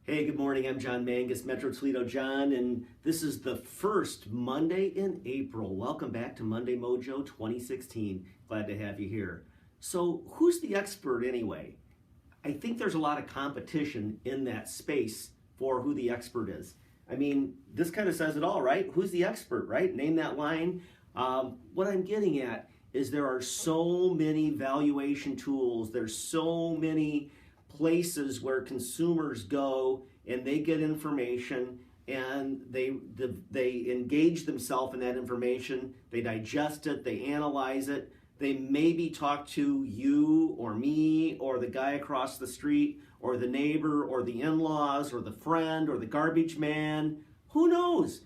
Hey, good morning. I'm John Mangus, Metro Toledo John, and this is the first Monday in April. Welcome back to Monday Mojo 2016. Glad to have you here. So, who's the expert anyway? I think there's a lot of competition in that space for who the expert is. I mean, this kind of says it all, right? Who's the expert, right? Name that line. What I'm getting at is there are so many valuation tools. There's so many places where consumers go and they get information and they engage themselves in that information. They digest it, they analyze it. They maybe talk to you or me or the guy across the street or the neighbor or the in-laws or the friend or the garbage man. Who knows?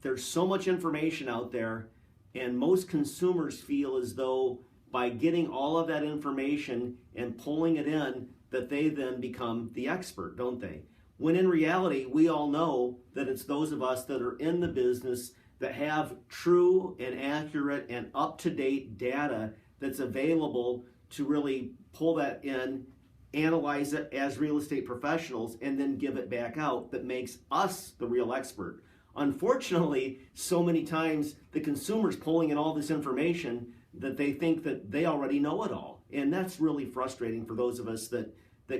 There's so much information out there, and most consumers feel as though by getting all of that information and pulling it in, that they then become the expert, don't they? When in reality, we all know that it's those of us that are in the business that have true and accurate and up-to-date data that's available to really pull that in, analyze it as real estate professionals, and then give it back out that makes us the real expert. Unfortunately, so many times the consumer's pulling in all this information that they think that they already know it all. And that's really frustrating for those of us that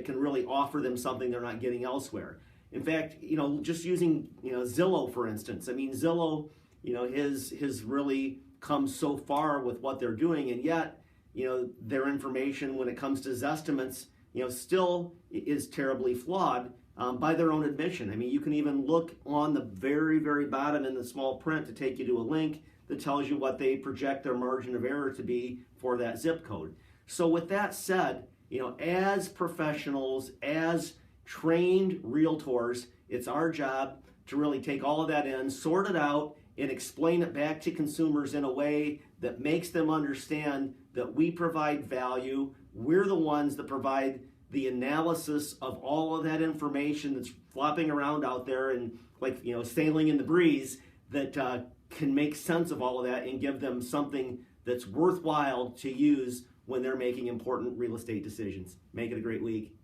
can really offer them something they're not getting elsewhere. In fact, just using, Zillow, for instance. I mean, Zillow, has really come so far with what they're doing, and yet, their information when it comes to Zestimates, still is terribly flawed by their own admission. I mean, you can even look on the very, very bottom in the small print to take you to a link that tells you what they project their margin of error to be for that zip code. So with that said, as professionals, as trained realtors, it's our job to really take all of that in, sort it out, and explain it back to consumers in a way that makes them understand that we provide value. We're the ones that provide the analysis of all of that information that's flopping around out there and sailing in the breeze that can make sense of all of that and give them something that's worthwhile to use when they're making important real estate decisions. Make it a great week.